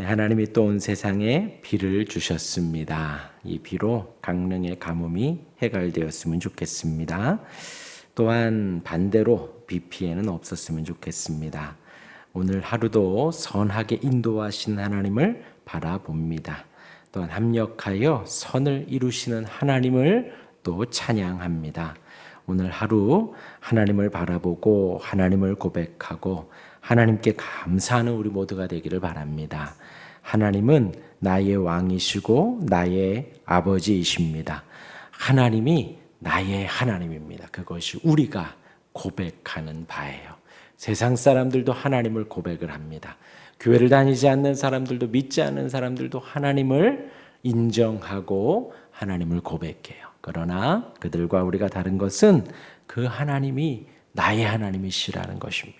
하나님이 또 온 세상에 비를 주셨습니다. 이 비로 강릉의 가뭄이 해결되었으면 좋겠습니다. 또한 반대로 비 피해는 없었으면 좋겠습니다. 오늘 하루도 선하게 인도하신 하나님을 바라봅니다. 또한 합력하여 선을 이루시는 하나님을 또 찬양합니다. 오늘 하루 하나님을 바라보고 하나님을 고백하고 하나님께 감사하는 우리 모두가 되기를 바랍니다. 하나님은 나의 왕이시고 나의 아버지이십니다. 하나님이 나의 하나님입니다. 그것이 우리가 고백하는 바예요. 세상 사람들도 하나님을 고백을 합니다. 교회를 다니지 않는 사람들도 믿지 않는 사람들도 하나님을 인정하고 하나님을 고백해요. 그러나 그들과 우리가 다른 것은 그 하나님이 나의 하나님이시라는 것입니다.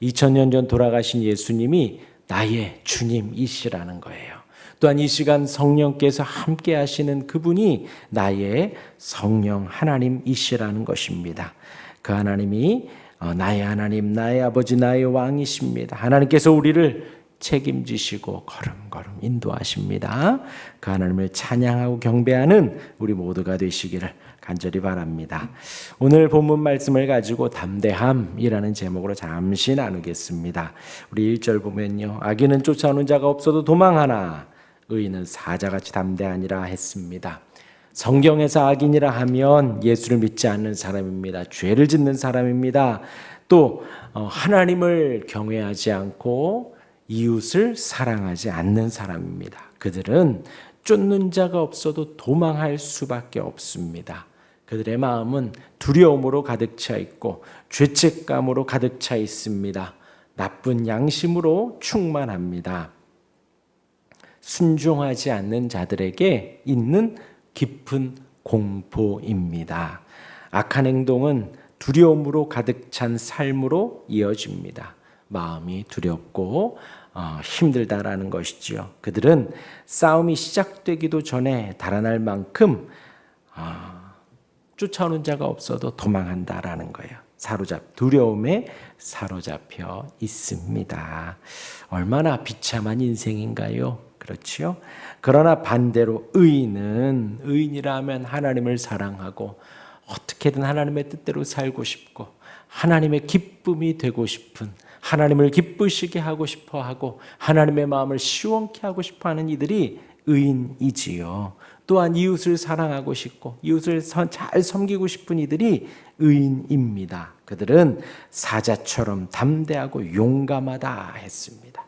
2000년 전 돌아가신 예수님이 나의 주님이시라는 거예요. 또한 이 시간 성령께서 함께 하시는 그분이 나의 성령 하나님이시라는 것입니다. 그 하나님이 나의 하나님, 나의 아버지, 나의 왕이십니다. 하나님께서 우리를 책임지시고 걸음걸음 인도하십니다. 그 하나님을 찬양하고 경배하는 우리 모두가 되시기를 간절히 바랍니다. 오늘 본문 말씀을 가지고 담대함이라는 제목으로 잠시 나누겠습니다. 우리 1절 보면요. 악인은 쫓아오는 자가 없어도 도망하나 의인은 사자같이 담대하니라 했습니다. 성경에서 악인이라 하면 예수를 믿지 않는 사람입니다. 죄를 짓는 사람입니다. 또 하나님을 경외하지 않고 이웃을 사랑하지 않는 사람입니다. 그들은 쫓는 자가 없어도 도망할 수밖에 없습니다. 그들의 마음은 두려움으로 가득 차 있고 죄책감으로 가득 차 있습니다. 나쁜 양심으로 충만합니다. 순종하지 않는 자들에게 있는 깊은 공포입니다. 악한 행동은 두려움으로 가득 찬 삶으로 이어집니다. 마음이 두렵고 힘들다라는 것이지요. 그들은 싸움이 시작되기도 전에 달아날 만큼 쫓아오는 자가 없어도 도망한다라는 거예요. 두려움에 사로잡혀 있습니다. 얼마나 비참한 인생인가요? 그렇지요? 그러나 반대로 의인이라 하면 하나님을 사랑하고 어떻게든 하나님의 뜻대로 살고 싶고 하나님의 기쁨이 되고 싶은, 하나님을 기쁘시게 하고 싶어 하고 하나님의 마음을 시원케 하고 싶어 하는 이들이 의인이지요. 또한 이웃을 사랑하고 싶고 이웃을 잘 섬기고 싶은 이들이 의인입니다. 그들은 사자처럼 담대하고 용감하다 했습니다.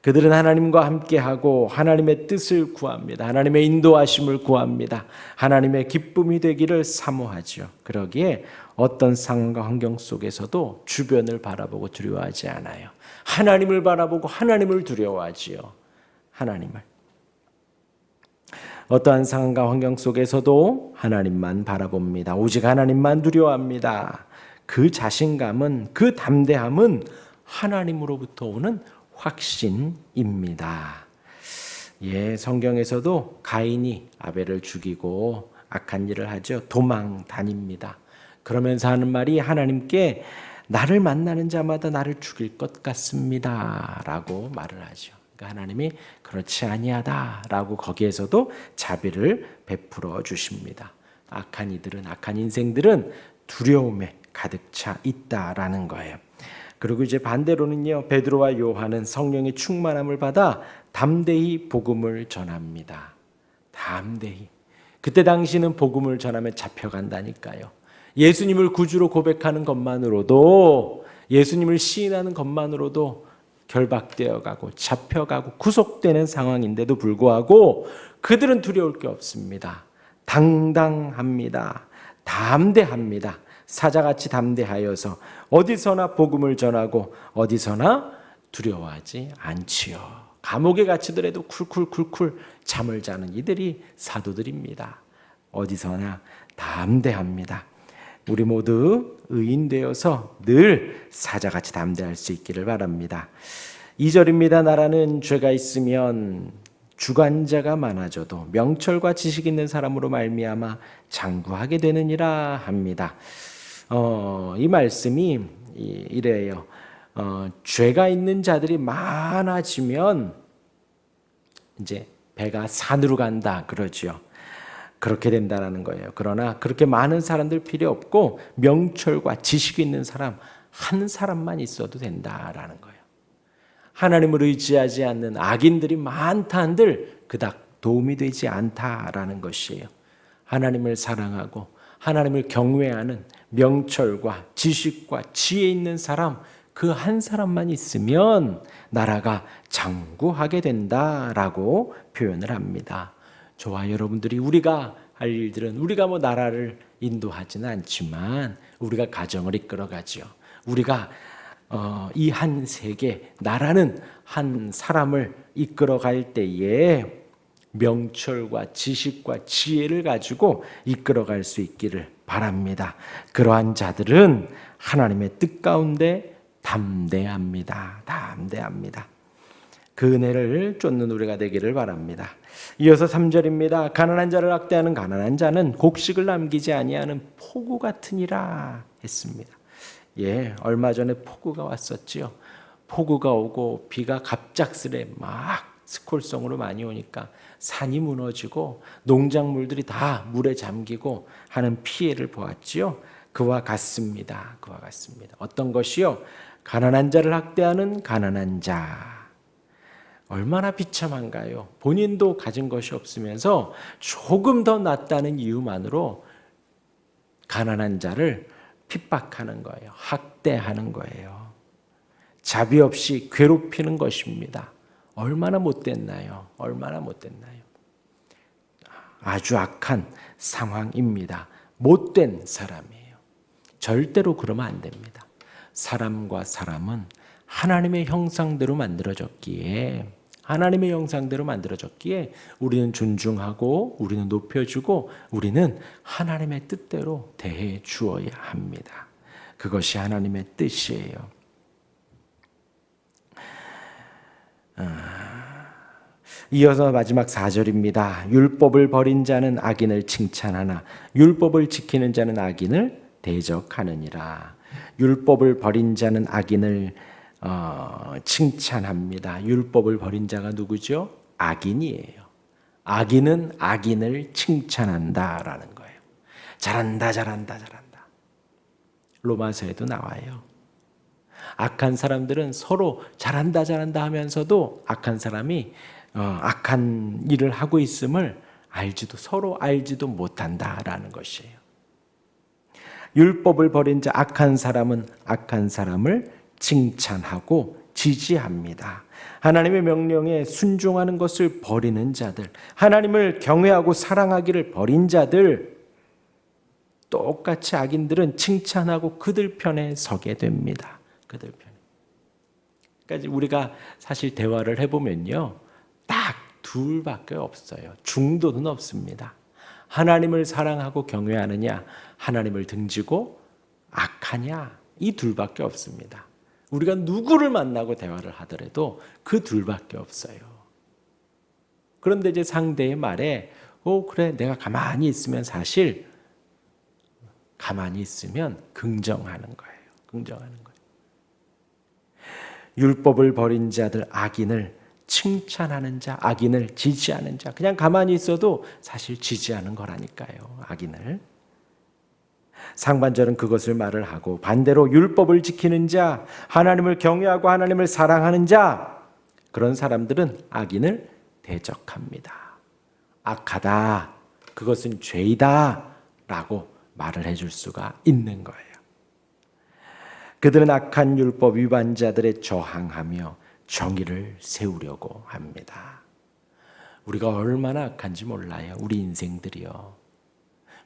그들은 하나님과 함께하고 하나님의 뜻을 구합니다. 하나님의 인도하심을 구합니다. 하나님의 기쁨이 되기를 사모하죠. 그러기에 어떤 상황과 환경 속에서도 주변을 바라보고 두려워하지 않아요. 하나님을 바라보고 하나님을 두려워하지요. 하나님을. 어떠한 상황과 환경 속에서도 하나님만 바라봅니다. 오직 하나님만 두려워합니다. 그 자신감은, 그 담대함은 하나님으로부터 오는 확신입니다. 성경에서도 가인이 아벨을 죽이고 악한 일을 하죠. 도망 다닙니다. 그러면서 하는 말이 하나님께 나를 만나는 자마다 나를 죽일 것 같습니다 라고 말을 하죠. 하나님이 그렇지 아니하다라고 거기에서도 자비를 베풀어 주십니다. 악한 인생들은 두려움에 가득 차 있다라는 거예요. 그리고 이제 반대로는요, 베드로와 요한은 성령의 충만함을 받아 담대히 복음을 전합니다. 담대히. 그때 당시는 복음을 전하면 잡혀간다니까요. 예수님을 구주로 고백하는 것만으로도, 예수님을 시인하는 것만으로도 결박되어 가고 잡혀가고 구속되는 상황인데도 불구하고 그들은 두려울 게 없습니다. 당당합니다. 담대합니다. 사자같이 담대하여서 어디서나 복음을 전하고 어디서나 두려워하지 않지요. 감옥에 갇히더라도 쿨쿨쿨쿨 잠을 자는 이들이 사도들입니다. 어디서나 담대합니다. 우리 모두 의인 되어서 늘 사자같이 담대할 수 있기를 바랍니다. 2절입니다. 나라는 죄가 있으면 주관자가 많아져도 명철과 지식 있는 사람으로 말미암아 장구하게 되느니라 합니다. 이 말씀이 이래요. 죄가 있는 자들이 많아지면 이제 배가 산으로 간다 그러죠. 그렇게 된다라는 거예요. 그러나 그렇게 많은 사람들 필요 없고 명철과 지식이 있는 사람 한 사람만 있어도 된다라는 거예요. 하나님을 의지하지 않는 악인들이 많다 한들 그닥 도움이 되지 않다라는 것이에요. 하나님을 사랑하고 하나님을 경외하는 명철과 지식과 지혜 있는 사람 그 한 사람만 있으면 나라가 장구하게 된다라고 표현을 합니다. 저와 여러분들이 우리가 할 일들은 우리가 나라를 인도하지는 않지만 우리가 가정을 이끌어가죠. 우리가 이 한 세계 나라는 한 사람을 이끌어갈 때에 명철과 지식과 지혜를 가지고 이끌어갈 수 있기를 바랍니다. 그러한 자들은 하나님의 뜻 가운데 담대합니다. 담대합니다. 그 은혜를 쫓는 우리가 되기를 바랍니다. 이어서 3절입니다. 가난한 자를 학대하는 가난한 자는 곡식을 남기지 아니하는 폭우 같으니라 했습니다. 얼마 전에 폭우가 왔었지요. 폭우가 오고 비가 갑작스레 막 스콜성으로 많이 오니까 산이 무너지고 농작물들이 다 물에 잠기고 하는 피해를 보았지요. 그와 같습니다. 그와 같습니다. 어떤 것이요? 가난한 자를 학대하는 가난한 자. 얼마나 비참한가요? 본인도 가진 것이 없으면서 조금 더 낫다는 이유만으로 가난한 자를 핍박하는 거예요. 학대하는 거예요. 자비 없이 괴롭히는 것입니다. 얼마나 못됐나요? 얼마나 못됐나요? 아주 악한 상황입니다. 못된 사람이에요. 절대로 그러면 안 됩니다. 사람과 사람은 하나님의 형상대로 만들어졌기에 우리는 존중하고 우리는 높여주고 우리는 하나님의 뜻대로 대해 주어야 합니다. 그것이 하나님의 뜻이에요. 이어서 마지막 4절입니다. 율법을 버린 자는 악인을 칭찬하나 율법을 지키는 자는 악인을 대적하느니라. 율법을 버린 자는 악인을 칭찬합니다. 율법을 버린 자가 누구죠? 악인이에요. 악인은 악인을 칭찬한다라는 거예요. 잘한다, 잘한다, 잘한다. 로마서에도 나와요. 악한 사람들은 서로 잘한다, 잘한다 하면서도 악한 사람이 악한 일을 하고 있음을 서로 알지도 못한다라는 것이에요. 율법을 버린 자 악한 사람은 악한 사람을 칭찬하고 지지합니다. 하나님의 명령에 순종하는 것을 버리는 자들, 하나님을 경외하고 사랑하기를 버린 자들, 똑같이 악인들은 칭찬하고 그들 편에 서게 됩니다. 그들 편에. 그러니까 우리가 사실 대화를 해보면요, 딱 둘밖에 없어요. 중도는 없습니다. 하나님을 사랑하고 경외하느냐, 하나님을 등지고 악하냐, 이 둘밖에 없습니다. 우리가 누구를 만나고 대화를 하더라도 그 둘밖에 없어요. 그런데 이제 상대의 말에 그래 내가 가만히 있으면 사실 가만히 있으면 긍정하는 거예요. 긍정하는 거예요. 율법을 버린 자들 악인을 칭찬하는 자, 악인을 지지하는 자. 그냥 가만히 있어도 사실 지지하는 거라니까요. 악인을. 상반절은 그것을 말을 하고 반대로 율법을 지키는 자, 하나님을 경외하고 하나님을 사랑하는 자, 그런 사람들은 악인을 대적합니다. 악하다, 그것은 죄이다 라고 말을 해줄 수가 있는 거예요. 그들은 악한 율법 위반자들에 저항하며 정의를 세우려고 합니다. 우리가 얼마나 악한지 몰라요. 우리 인생들이요.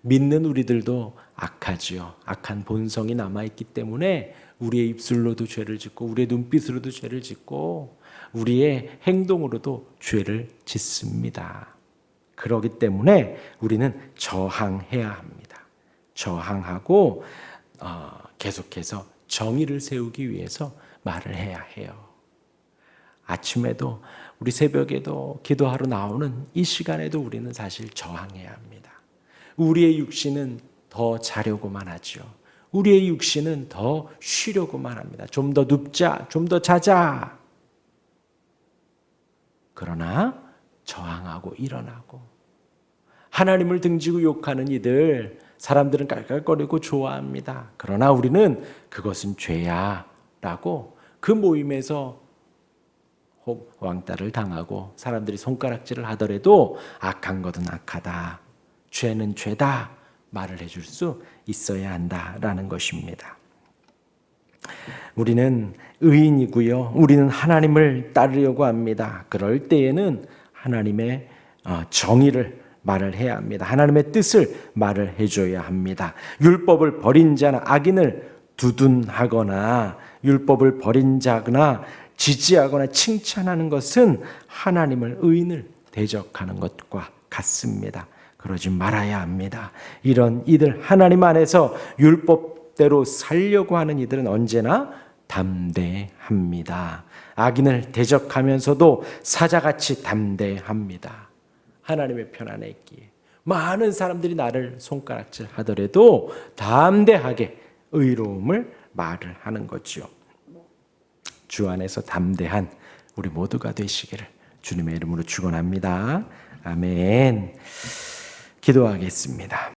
믿는 우리들도 악하지요. 악한 본성이 남아있기 때문에 우리의 입술로도 죄를 짓고 우리의 눈빛으로도 죄를 짓고 우리의 행동으로도 죄를 짓습니다. 그렇기 때문에 우리는 저항해야 합니다. 저항하고 계속해서 정의를 세우기 위해서 말을 해야 해요. 아침에도 우리 새벽에도 기도하러 나오는 이 시간에도 우리는 사실 저항해야 합니다. 우리의 육신은 더 자려고만 하죠. 우리의 육신은 더 쉬려고만 합니다. 좀 더 눕자, 좀 더 자자. 그러나 저항하고 일어나고, 하나님을 등지고 욕하는 이들 사람들은 깔깔거리고 좋아합니다. 그러나 우리는 그것은 죄야 라고 그 모임에서 왕따를 당하고 사람들이 손가락질을 하더라도 악한 것은 악하다, 죄는 죄다 말을 해줄 수 있어야 한다라는 것입니다. 우리는 의인이고요. 우리는 하나님을 따르려고 합니다. 그럴 때에는 하나님의 정의를 말을 해야 합니다. 하나님의 뜻을 말을 해줘야 합니다. 율법을 버린 자나 악인을 두둔하거나 율법을 버린 자거나 지지하거나 칭찬하는 것은 하나님을, 의인을 대적하는 것과 같습니다. 그러지 말아야 합니다. 이런 이들, 하나님 안에서 율법대로 살려고 하는 이들은 언제나 담대합니다. 악인을 대적하면서도 사자같이 담대합니다. 하나님의 편 안에 있기에 많은 사람들이 나를 손가락질 하더라도 담대하게 의로움을 말을 하는 거지요. 주 안에서 담대한 우리 모두가 되시기를 주님의 이름으로 축원합니다. 아멘. 기도하겠습니다.